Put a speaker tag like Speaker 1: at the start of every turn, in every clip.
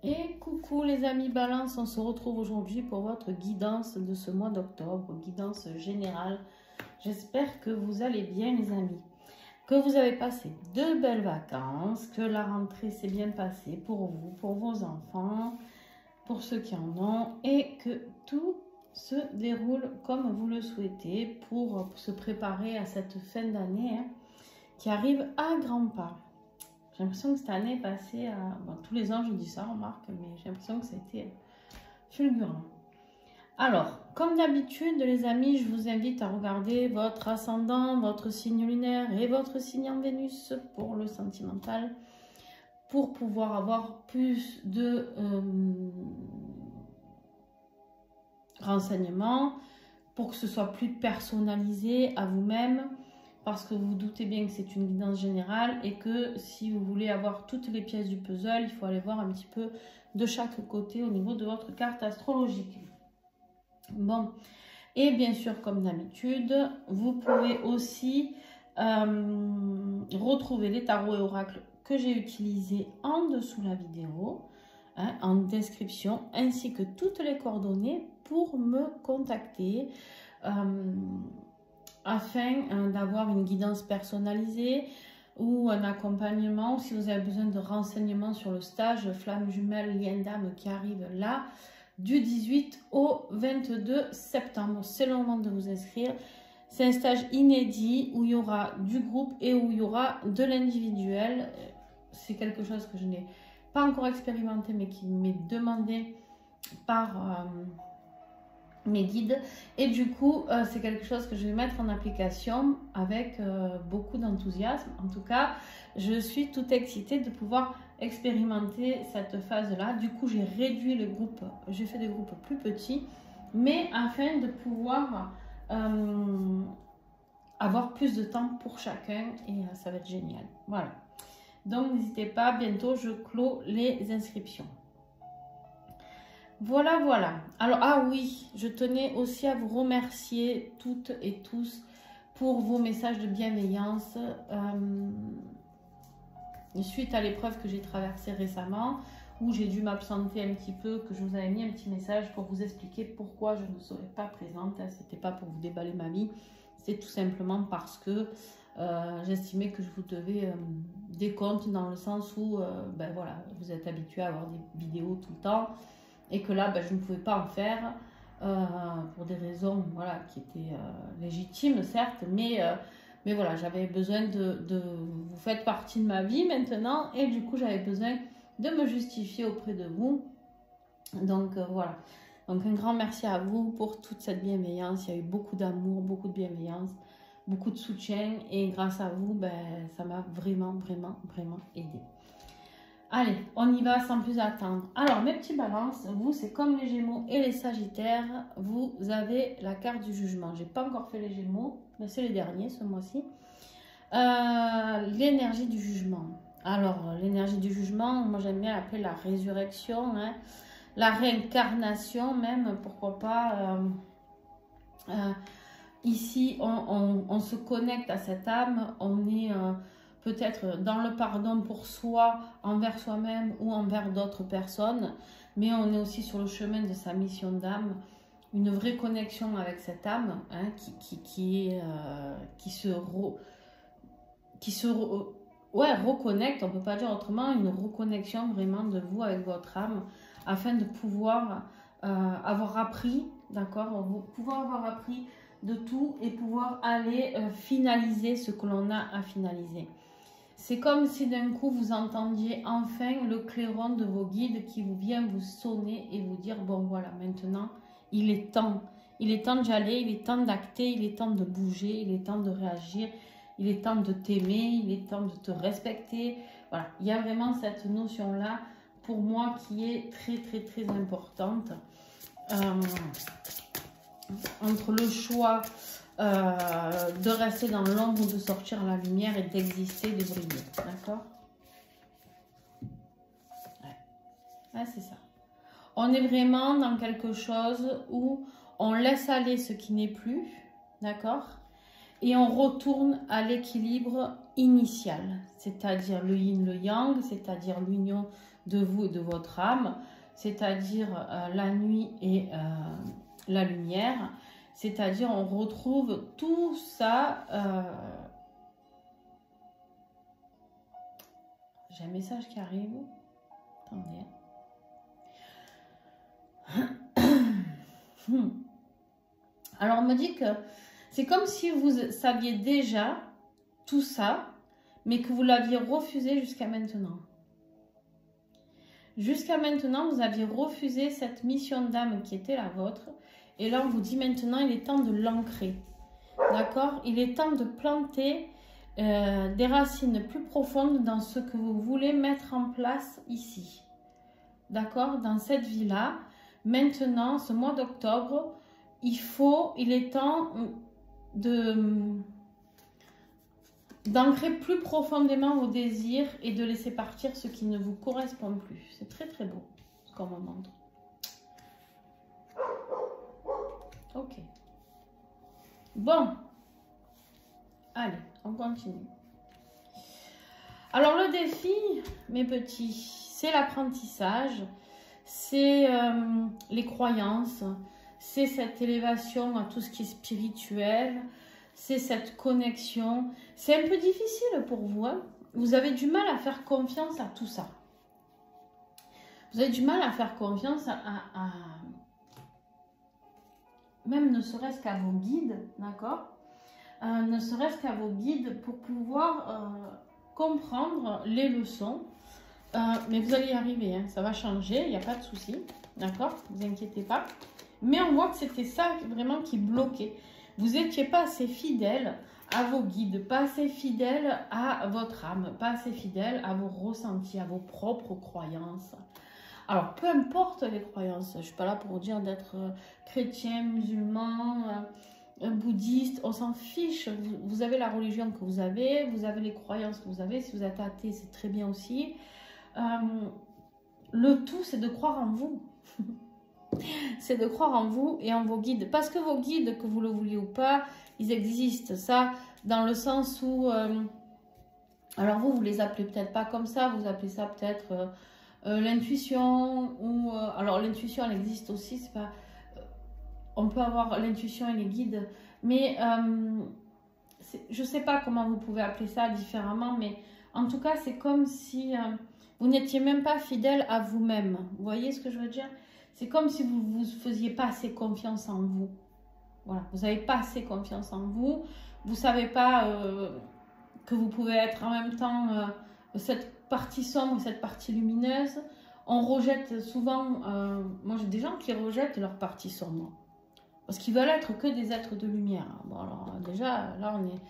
Speaker 1: Et coucou les amis Balance, on se retrouve aujourd'hui pour votre guidance de ce mois d'octobre, guidance générale. J'espère que vous allez bien les amis, que vous avez passé de belles vacances, que la rentrée s'est bien passée pour vous, pour vos enfants, pour ceux qui en ont, et que tout se déroule comme vous le souhaitez pour se préparer à cette fin d'année qui arrive à grands pas. J'ai l'impression que cette année est passée à... Bon, tous les ans, je dis ça, remarque, mais j'ai l'impression que c'était fulgurant. Alors, comme d'habitude, les amis, je vous invite à regarder votre ascendant, votre signe lunaire et votre signe en Vénus pour le sentimental, pour pouvoir avoir plus de renseignements, pour que ce soit plus personnalisé à vous-même, parce que vous vous doutez bien que c'est une guidance générale et que si vous voulez avoir toutes les pièces du puzzle, il faut aller voir un petit peu de chaque côté au niveau de votre carte astrologique. Bon, et bien sûr, comme d'habitude, vous pouvez aussi retrouver les tarots et oracles que j'ai utilisés en dessous de la vidéo, en description, ainsi que toutes les coordonnées pour me contacter. Afin d'avoir une guidance personnalisée ou un accompagnement, ou si vous avez besoin de renseignements sur le stage Flamme Jumelle Lien d'âme qui arrive là, du 18 au 22 septembre. C'est le moment de vous inscrire. C'est un stage inédit où il y aura du groupe et où il y aura de l'individuel. C'est quelque chose que je n'ai pas encore expérimenté, mais qui m'est demandé par... mes guides, et du coup c'est quelque chose que je vais mettre en application avec beaucoup d'enthousiasme. En tout cas, je suis toute excitée de pouvoir expérimenter cette phase là. Du coup, j'ai réduit le groupe, j'ai fait des groupes plus petits, mais afin de pouvoir avoir plus de temps pour chacun, et ça va être génial. Voilà, donc n'hésitez pas, bientôt je clôt les inscriptions. Voilà, voilà. Alors, ah oui, je tenais aussi à vous remercier toutes et tous pour vos messages de bienveillance suite à l'épreuve que j'ai traversée récemment, où j'ai dû m'absenter un petit peu, que je vous avais mis un petit message pour vous expliquer pourquoi je ne serais pas présente. C'était pas pour vous déballer ma vie, c'est tout simplement parce que j'estimais que je vous devais des comptes, dans le sens où ben voilà, vous êtes habitués à avoir des vidéos tout le temps. Et que là, ben, je ne pouvais pas en faire pour des raisons voilà, qui étaient légitimes, certes. Mais voilà, j'avais besoin de... Vous faites partie de ma vie maintenant. Et du coup, j'avais besoin de me justifier auprès de vous. Donc voilà. Donc un grand merci à vous pour toute cette bienveillance. Il y a eu beaucoup d'amour, beaucoup de bienveillance, beaucoup de soutien. Et grâce à vous, ben, ça m'a vraiment, vraiment, vraiment aidé. Allez, on y va sans plus attendre. Alors, mes petits balances, vous, c'est comme les Gémeaux et les Sagittaires, vous avez la carte du jugement. J'ai pas encore fait les Gémeaux, mais c'est les derniers ce mois-ci. L'énergie du jugement. Alors, l'énergie du jugement, moi j'aime bien l'appeler la résurrection, hein, la réincarnation même, pourquoi pas. Ici, on se connecte à cette âme, on est... peut-être dans le pardon pour soi, envers soi-même ou envers d'autres personnes, mais on est aussi sur le chemin de sa mission d'âme, une vraie connexion avec cette âme hein, qui se reconnecte, on ne peut pas dire autrement, une reconnexion vraiment de vous avec votre âme, afin de pouvoir avoir appris, d'accord, pouvoir avoir appris de tout et pouvoir aller finaliser ce que l'on a à finaliser. C'est comme si d'un coup vous entendiez enfin le clairon de vos guides qui vous vient vous sonner et vous dire bon voilà, maintenant il est temps d'y aller, il est temps d'acter, il est temps de bouger, il est temps de réagir, il est temps de t'aimer, il est temps de te respecter. Voilà, il y a vraiment cette notion là pour moi qui est très très très importante entre le choix de rester dans l'ombre ou de sortir à la lumière et d'exister, de briller. D'accord? Ouais, c'est ça. On est vraiment dans quelque chose où on laisse aller ce qui n'est plus. D'accord? Et on retourne à l'équilibre initial. C'est-à-dire le yin, le yang, c'est-à-dire l'union de vous et de votre âme, c'est-à-dire la nuit et la lumière, c'est-à-dire on retrouve tout ça. J'ai un message qui arrive. Attendez. Alors on me dit que c'est comme si vous saviez déjà tout ça, mais que vous l'aviez refusé jusqu'à maintenant. Jusqu'à maintenant, vous aviez refusé cette mission d'âme qui était la vôtre. Et là, on vous dit maintenant, il est temps de l'ancrer. D'accord? Il est temps de planter des racines plus profondes dans ce que vous voulez mettre en place ici. D'accord? Dans cette vie-là. Maintenant, ce mois d'octobre, il est temps d'ancrer plus profondément vos désirs et de laisser partir ce qui ne vous correspond plus. C'est très très beau ce qu'on me montre. Ok. Bon. Allez, on continue. Alors le défi, mes petits, c'est l'apprentissage, c'est les croyances, c'est cette élévation à tout ce qui est spirituel, c'est cette connexion. C'est un peu difficile pour vous, hein? Vous avez du mal à faire confiance à tout ça. Vous avez du mal à faire confiance même ne serait-ce qu'à vos guides, d'accord? Ne serait-ce qu'à vos guides pour pouvoir comprendre les leçons. Mais vous allez y arriver, hein? Ça va changer, il n'y a pas de souci, d'accord? Ne vous inquiétez pas. Mais on voit que c'était ça vraiment qui bloquait. Vous n'étiez pas assez fidèle à vos guides, pas assez fidèle à votre âme, pas assez fidèle à vos ressentis, à vos propres croyances. Alors, peu importe les croyances, je ne suis pas là pour vous dire d'être chrétien, musulman, bouddhiste, on s'en fiche. Vous avez la religion que vous avez les croyances que vous avez. Si vous êtes athée, c'est très bien aussi. Le tout, c'est de croire en vous. C'est de croire en vous et en vos guides. Parce que vos guides, que vous le vouliez ou pas, ils existent. Ça, dans le sens où... alors vous les appelez peut-être pas comme ça. Vous appelez ça peut-être l'intuition. Ou alors l'intuition, elle existe aussi. C'est pas... on peut avoir l'intuition et les guides. Mais je sais pas comment vous pouvez appeler ça différemment. Mais en tout cas, c'est comme si vous n'étiez même pas fidèle à vous-même. Vous voyez ce que je veux dire? C'est comme si vous ne faisiez pas assez confiance en vous. Voilà, vous n'avez pas assez confiance en vous. Vous ne savez pas que vous pouvez être en même temps cette partie sombre, cette partie lumineuse. On rejette souvent, moi j'ai des gens qui rejettent leur partie sombre. Parce qu'ils veulent être que des êtres de lumière. Bon alors déjà, là on est...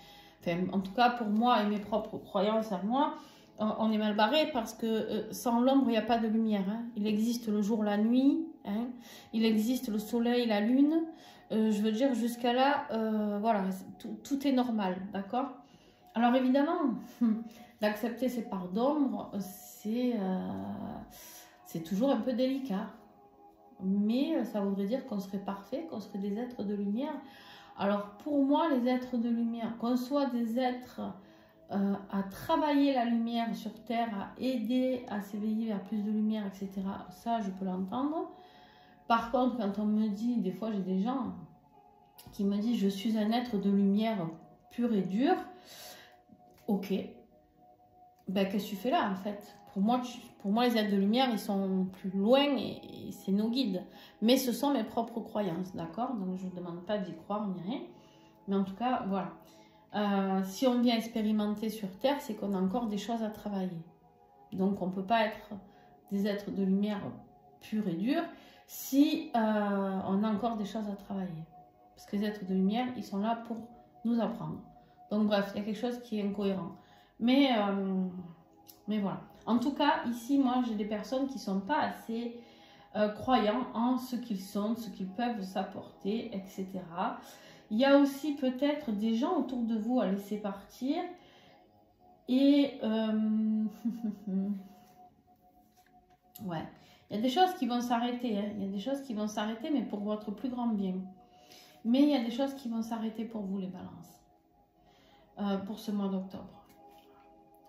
Speaker 1: Enfin, en tout cas pour moi et mes propres croyances à moi, on est mal barré parce que sans l'ombre, il n'y a pas de lumière. Hein. Il existe le jour, la nuit. Hein. Il existe le soleil, la lune. Je veux dire, jusqu'à là, voilà, tout est normal. D'accord? Alors évidemment, d'accepter ces parts d'ombre, c'est toujours un peu délicat. Mais ça voudrait dire qu'on serait parfait, qu'on serait des êtres de lumière. Alors pour moi, les êtres de lumière, qu'on soit des êtres... à travailler la lumière sur Terre, à aider à s'éveiller à plus de lumière, etc. Ça, je peux l'entendre. Par contre, quand on me dit, des fois j'ai des gens qui me disent je suis un être de lumière pur et dur, ok, ben qu'est-ce que tu fais là en fait? Pour moi, les êtres de lumière, ils sont plus loin et c'est nos guides. Mais ce sont mes propres croyances, d'accord? Donc je ne vous demande pas d'y croire ni rien. Mais en tout cas, voilà. Si on vient expérimenter sur Terre, c'est qu'on a encore des choses à travailler. Donc on ne peut pas être des êtres de lumière purs et durs si on a encore des choses à travailler. Parce que les êtres de lumière, ils sont là pour nous apprendre. Donc bref, il y a quelque chose qui est incohérent. Mais voilà. En tout cas, ici, moi, j'ai des personnes qui ne sont pas assez croyants en ce qu'ils sont, ce qu'ils peuvent s'apporter, etc. Il y a aussi peut-être des gens autour de vous à laisser partir. Et ouais, il y a des choses qui vont s'arrêter. Hein. Il y a des choses qui vont s'arrêter, mais pour votre plus grand bien. Mais il y a des choses qui vont s'arrêter pour vous, les balances. Pour ce mois d'octobre.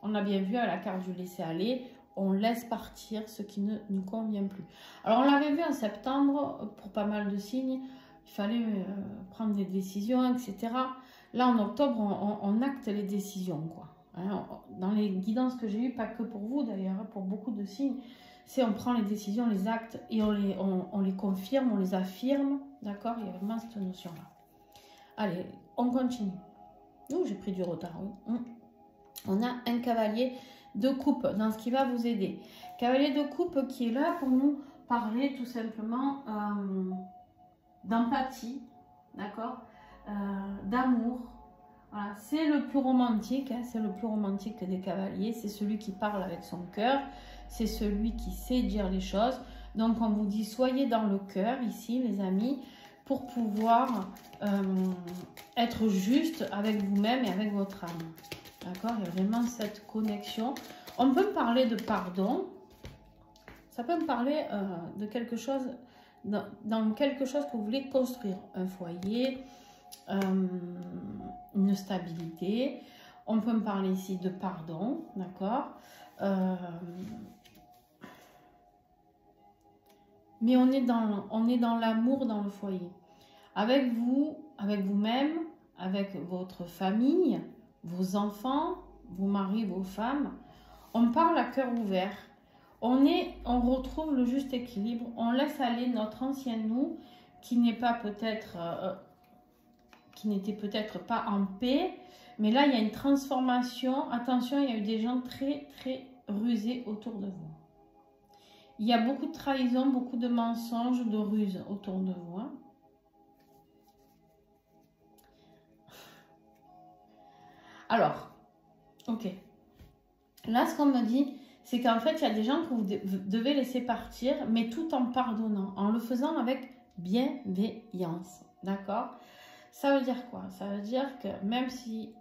Speaker 1: On a bien vu à la carte du laisser aller. on laisse partir ce qui ne nous convient plus. Alors, on l'avait vu en septembre, pour pas mal de signes, il fallait prendre des décisions, etc. Là, en octobre, on acte les décisions, quoi. Hein, dans les guidances que j'ai eues, pas que pour vous d'ailleurs, pour beaucoup de signes, c'est on prend les décisions, les actes et on les confirme, on les affirme, d'accord? Il y a vraiment cette notion-là. Allez, on continue. Oh, j'ai pris du retard, oui. On a un cavalier de coupe dans ce qui va vous aider. Cavalier de coupe qui est là pour nous parler tout simplement d'empathie, d'accord, d'amour. Voilà, c'est le plus romantique, hein, c'est le plus romantique des cavaliers, c'est celui qui parle avec son cœur, c'est celui qui sait dire les choses. Donc on vous dit soyez dans le cœur ici les amis, pour pouvoir être juste avec vous-même et avec votre âme. D'accord? Il y a vraiment cette connexion. On peut me parler de pardon. Ça peut me parler de quelque chose, dans quelque chose que vous voulez construire. Un foyer, une stabilité. On peut me parler ici de pardon. D'accord? Mais on est dans l'amour dans le foyer. Avec vous, avec vous-même, avec votre famille, vos enfants, vos maris, vos femmes, on parle à cœur ouvert. On retrouve le juste équilibre. On laisse aller notre ancien nous qui n'est pas peut-être, qui n'était peut-être pas en paix. Mais là, il y a une transformation. Attention, il y a eu des gens très, très rusés autour de vous. Il y a beaucoup de trahison, beaucoup de mensonges, de ruses autour de vous. Hein. Alors, ok. Là, ce qu'on me dit, c'est qu'en fait, il y a des gens que vous devez laisser partir, mais tout en pardonnant, en le faisant avec bienveillance. D'accord? Ça veut dire quoi? Ça veut dire que même si,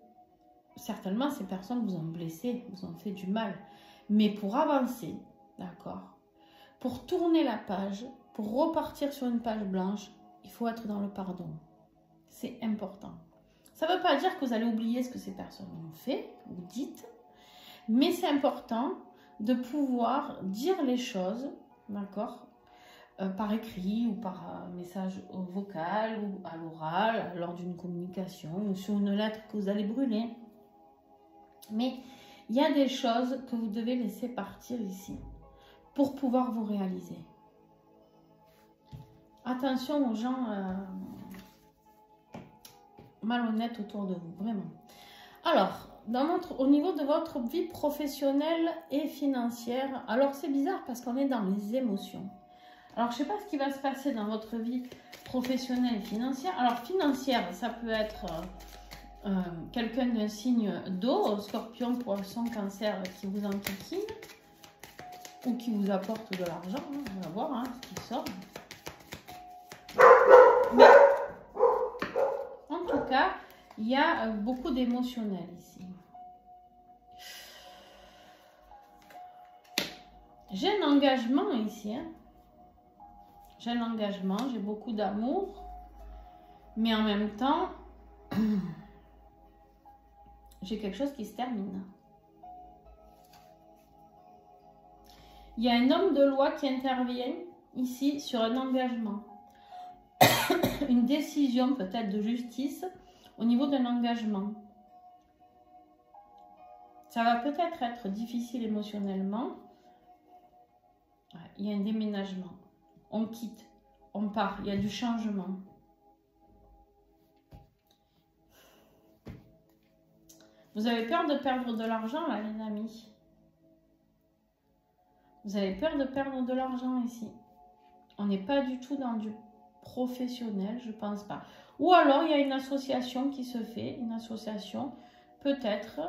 Speaker 1: certainement, ces personnes vous ont blessé, vous ont fait du mal, mais pour avancer, d'accord? Pour tourner la page, pour repartir sur une page blanche, il faut être dans le pardon. C'est important. Ça ne veut pas dire que vous allez oublier ce que ces personnes ont fait ou dites, mais c'est important de pouvoir dire les choses, d'accord, par écrit ou par message vocal ou à l'oral, lors d'une communication ou sur une lettre que vous allez brûler. Mais il y a des choses que vous devez laisser partir ici pour pouvoir vous réaliser. Attention aux gens malhonnêtes autour de vous, vraiment. Alors, au niveau de votre vie professionnelle et financière, alors c'est bizarre parce qu'on est dans les émotions. Alors, je ne sais pas ce qui va se passer dans votre vie professionnelle et financière. Alors, financière, ça peut être quelqu'un d'un signe d'eau, scorpion, poisson, cancer, qui vous enquiquine ou qui vous apporte de l'argent. Hein, on va voir hein, ce qui sort. Mais, en tout cas, il y a beaucoup d'émotionnel ici. J'ai un engagement ici. Hein. J'ai un engagement, j'ai beaucoup d'amour. Mais en même temps, j'ai quelque chose qui se termine. Il y a un homme de loi qui intervient ici sur un engagement. Une décision peut-être de justice au niveau d'un engagement. Ça va peut-être être difficile émotionnellement. Il y a un déménagement. On quitte, on part, il y a du changement. Vous avez peur de perdre de l'argent là, les amis? Vous avez peur de perdre de l'argent ici? On n'est pas du tout dans du professionnel, je pense pas. Ou alors, il y a une association qui se fait, une association peut-être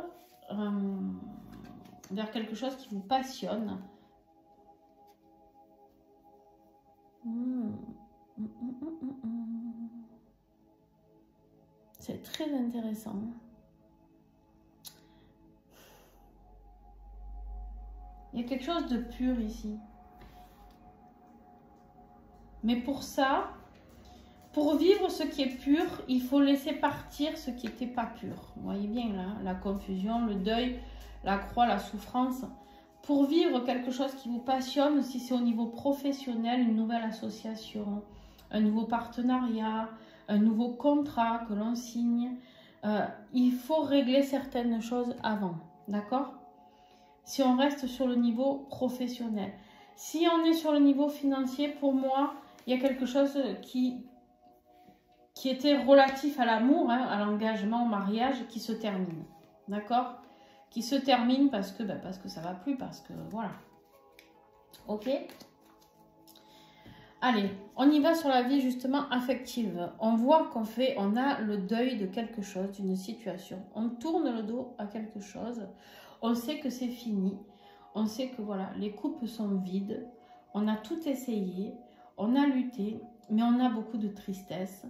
Speaker 1: vers quelque chose qui vous passionne. C'est très intéressant. Il y a quelque chose de pur ici. Mais pour ça, pour vivre ce qui est pur, il faut laisser partir ce qui n'était pas pur. Vous voyez bien là, la confusion, le deuil, la croix, la souffrance. pour vivre quelque chose qui vous passionne, si c'est au niveau professionnel, une nouvelle association, un nouveau partenariat, un nouveau contrat que l'on signe, il faut régler certaines choses avant, d'accord? Si on reste sur le niveau professionnel. Si on est sur le niveau financier, pour moi, il y a quelque chose qui était relatif à l'amour, hein, à l'engagement, au mariage, qui se termine, d'accord? Qui se termine parce que ça va plus, parce que voilà. Ok? Allez, on y va sur la vie justement affective. On voit on a le deuil de quelque chose, d'une situation. On tourne le dos à quelque chose. On sait que c'est fini. On sait que voilà, les coupes sont vides. On a tout essayé. On a lutté, mais on a beaucoup de tristesse.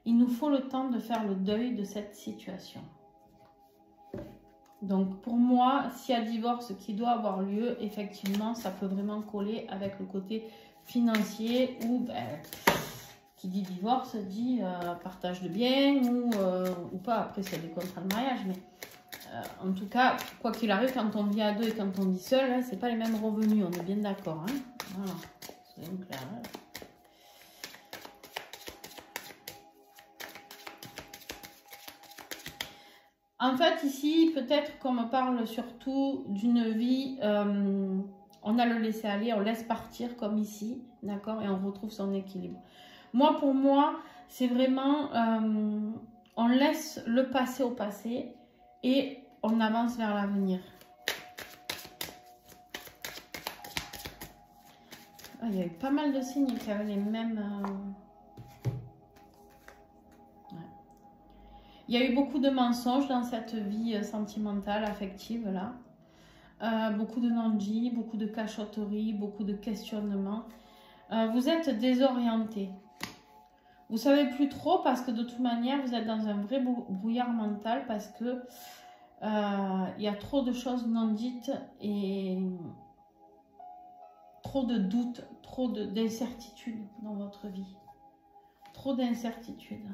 Speaker 1: Il nous faut le temps de faire le deuil de cette situation. Donc pour moi, s'il y a divorce qui doit avoir lieu, effectivement, ça peut vraiment coller avec le côté financier ou qui dit divorce dit partage de biens ou pas. Après, c'est des contrats de mariage, mais en tout cas, quoi qu'il arrive, quand on vit à deux et quand on vit seul, hein, c'est pas les mêmes revenus, on est bien d'accord. Hein, voilà, c'est bien clair. Hein. En fait, ici, peut-être qu'on me parle surtout d'une vie, on a le laisser aller, on laisse partir comme ici, d'accord, et on retrouve son équilibre. Moi, pour moi, c'est vraiment, on laisse le passé au passé et on avance vers l'avenir. Ah, il y a eu pas mal de signes qui avaient les mêmes... Il y a eu beaucoup de mensonges dans cette vie sentimentale, affective, là. Beaucoup de non-dits, beaucoup de cachotteries, beaucoup de questionnements. Vous êtes désorienté. Vous ne savez plus trop parce que de toute manière, vous êtes dans un vrai brouillard mental parce que il y a trop de choses non dites et trop de doutes, trop d'incertitudes dans votre vie. Trop d'incertitudes.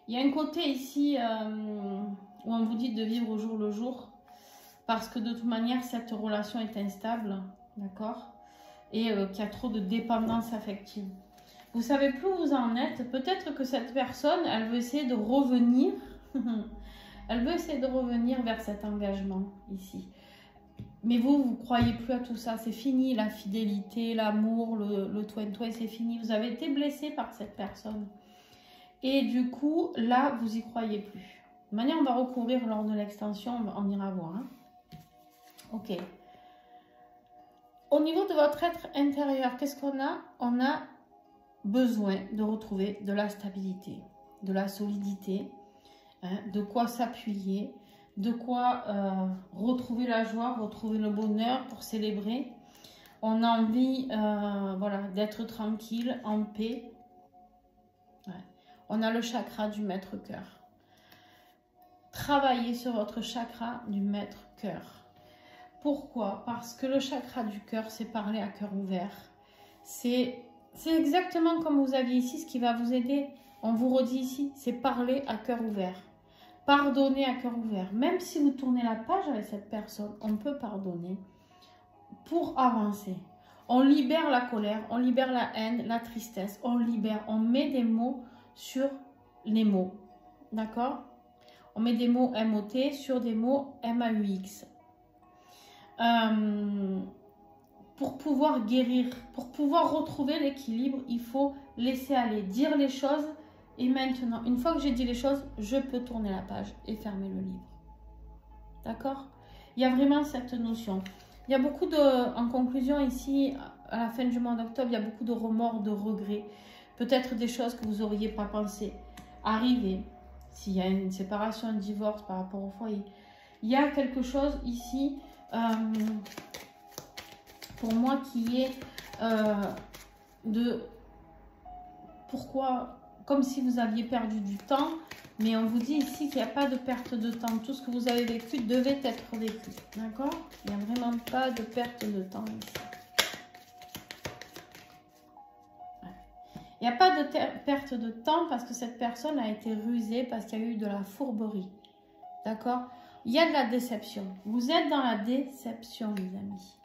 Speaker 1: Il y a un côté ici où on vous dit de vivre au jour le jour parce que de toute manière cette relation est instable, d'accord, et qu'il y a trop de dépendance affective. Vous savez plus où vous en êtes. Peut-être que cette personne, elle veut essayer de revenir, elle veut essayer de revenir vers cet engagement ici. Mais vous croyez plus à tout ça. C'est fini la fidélité, l'amour, le toi, c'est fini. Vous avez été blessé par cette personne. Et du coup, là, vous y croyez plus. De manière, on va recouvrir lors de l'extension, on ira voir. Hein. Ok. Au niveau de votre être intérieur, qu'est-ce qu'on a? On a besoin de retrouver de la stabilité, de la solidité, hein, de quoi s'appuyer, de quoi retrouver la joie, retrouver le bonheur pour célébrer. On a envie voilà, d'être tranquille, en paix. Ouais. On a le chakra du maître-cœur. Travaillez sur votre chakra du maître-cœur. Pourquoi? Parce que le chakra du cœur, c'est parler à cœur ouvert. C'est exactement comme vous aviez ici, ce qui va vous aider. On vous redit ici, c'est parler à cœur ouvert. Pardonner à cœur ouvert. Même si vous tournez la page avec cette personne, on peut pardonner pour avancer. On libère la colère, on libère la haine, la tristesse, on libère, on met des mots sur les mots. D'accord? On met des mots MOT sur des mots MAUX. Pour pouvoir guérir, pour pouvoir retrouver l'équilibre, il faut laisser aller, dire les choses. Et maintenant, une fois que j'ai dit les choses, je peux tourner la page et fermer le livre. D'accord? Il y a vraiment cette notion. Il y a beaucoup de, en conclusion ici, à la fin du mois d'octobre, il y a beaucoup de remords, de regrets. Peut-être des choses que vous n'auriez pas pensé arriver. S'il y a une séparation, un divorce par rapport au foyer. Il y a quelque chose ici, pour moi, qui est de pourquoi... Comme si vous aviez perdu du temps, mais on vous dit ici qu'il n'y a pas de perte de temps. Tout ce que vous avez vécu devait être vécu. D'accord? Il n'y a vraiment pas de perte de temps ici. Ouais. Il n'y a pas de perte de temps parce que cette personne a été rusée, parce qu'il y a eu de la fourberie. D'accord? Il y a de la déception. Vous êtes dans la déception, les amis.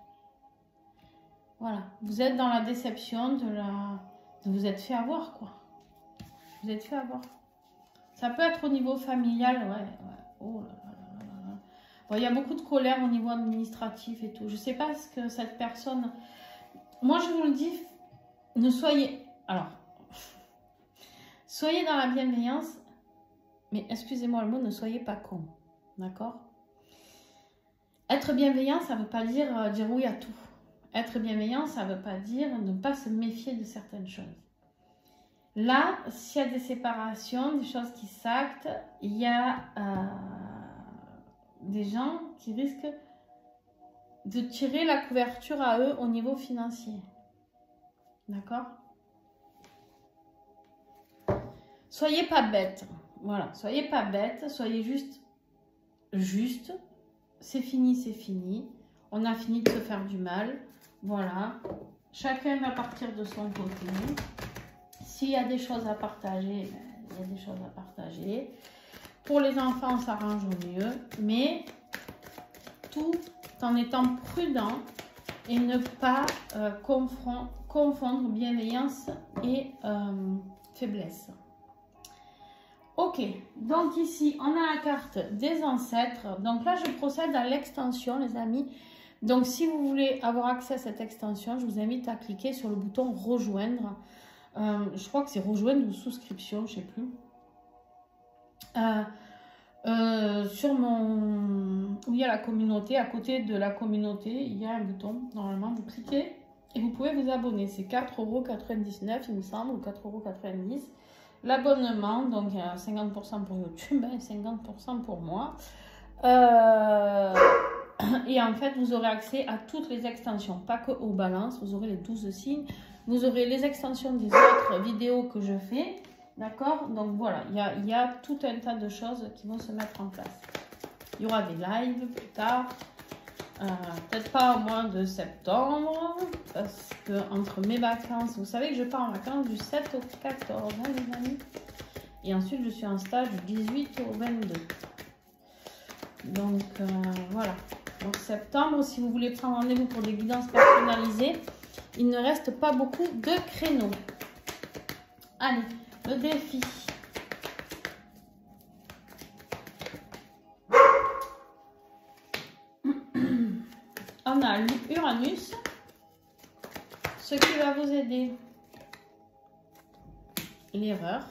Speaker 1: Voilà. Vous êtes dans la déception de vous êtes fait avoir, quoi. Vous êtes fait avoir. Ça peut être au niveau familial, ouais. Oh là là là là là. Bon, il y a beaucoup de colère au niveau administratif et tout. Je ne sais pas ce que cette personne... Moi, je vous le dis, ne soyez... Alors, soyez dans la bienveillance, mais excusez-moi le mot, ne soyez pas con. D'accord? Être bienveillant, ça ne veut pas dire dire oui à tout. Être bienveillant, ça ne veut pas dire ne pas se méfier de certaines choses. Là, s'il y a des séparations, des choses qui s'actent, il y a des gens qui risquent de tirer la couverture à eux au niveau financier. D'accord? Soyez pas bêtes. Voilà, soyez pas bêtes, soyez juste. C'est fini, c'est fini. On a fini de se faire du mal. Voilà. Chacun va partir de son côté. S'il y a des choses à partager, il y a des choses à partager. Pour les enfants, on s'arrange au mieux. Mais tout en étant prudent et ne pas confondre bienveillance et faiblesse. Ok, donc ici, on a la carte des ancêtres. Donc là, je procède à l'extension, les amis. Donc, si vous voulez avoir accès à cette extension, je vous invite à cliquer sur le bouton « Rejoindre ». Je crois que c'est « Rejoindre » ou « Souscription », je ne sais plus. Sur mon... où il y a la communauté, à côté de la communauté, il y a un bouton. Normalement, vous cliquez et vous pouvez vous abonner. C'est 4,99 €, il me semble, ou 4,90 €. L'abonnement, donc il y a 50% pour YouTube et 50% pour moi. Et en fait, vous aurez accès à toutes les extensions, pas que aux balances. Vous aurez les 12 signes. Vous aurez les extensions des autres vidéos que je fais. D'accord? Donc voilà, il y a tout un tas de choses qui vont se mettre en place. Il y aura des lives plus tard. Peut-être pas au mois de septembre, parce que entre mes vacances, vous savez que je pars en vacances du 7 au 14, hein, les amis. Et ensuite, je suis en stage du 18 au 22. Donc, voilà. Donc, septembre, si vous voulez prendre rendez-vous pour des guidances personnalisées, il ne reste pas beaucoup de créneaux. Allez, le défi. On a l'Uranus, ce qui va vous aider, l'erreur,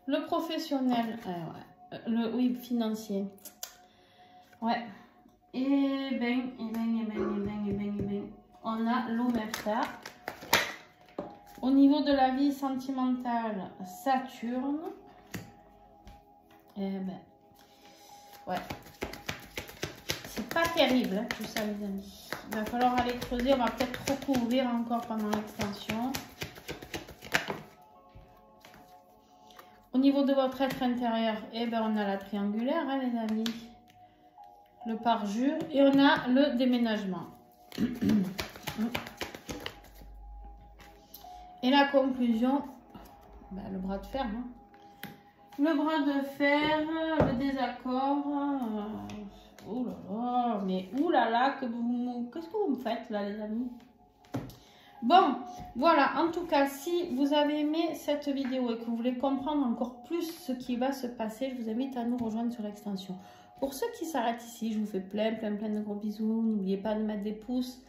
Speaker 1: le professionnel, oui, financier, ouais, et ben, on a l'Omerta. Au niveau de la vie sentimentale, Saturne, et ben, ouais. C'est pas terrible, hein, tout ça, les amis. Il va falloir aller creuser. On va peut-être recouvrir encore pendant l'extension. Au niveau de votre être intérieur, eh ben, on a la triangulaire, hein, les amis. Le parjure. Et on a le déménagement. Et la conclusion, ben, le bras de fer. Hein. Le bras de fer, le désaccord. Oh là là, mais oulala, qu'est-ce que vous me faites là, les amis? Bon, voilà, en tout cas, si vous avez aimé cette vidéo et que vous voulez comprendre encore plus ce qui va se passer, je vous invite à nous rejoindre sur l'extension. Pour ceux qui s'arrêtent ici, je vous fais plein de gros bisous. N'oubliez pas de mettre des pouces,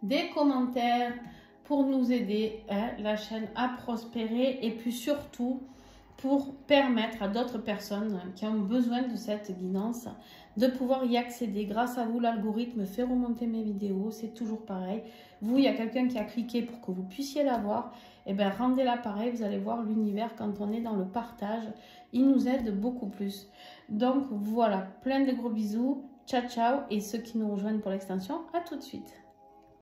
Speaker 1: des commentaires pour nous aider, hein, la chaîne à prospérer et puis surtout pour permettre à d'autres personnes qui ont besoin de cette guidance de pouvoir y accéder. Grâce à vous, l'algorithme fait remonter mes vidéos, c'est toujours pareil. Vous, il y a quelqu'un qui a cliqué pour que vous puissiez la voir. Et bien, rendez-la pareil, vous allez voir l'univers quand on est dans le partage. Il nous aide beaucoup plus. Donc, voilà, plein de gros bisous. Ciao, ciao. Et ceux qui nous rejoignent pour l'extension, à tout de suite.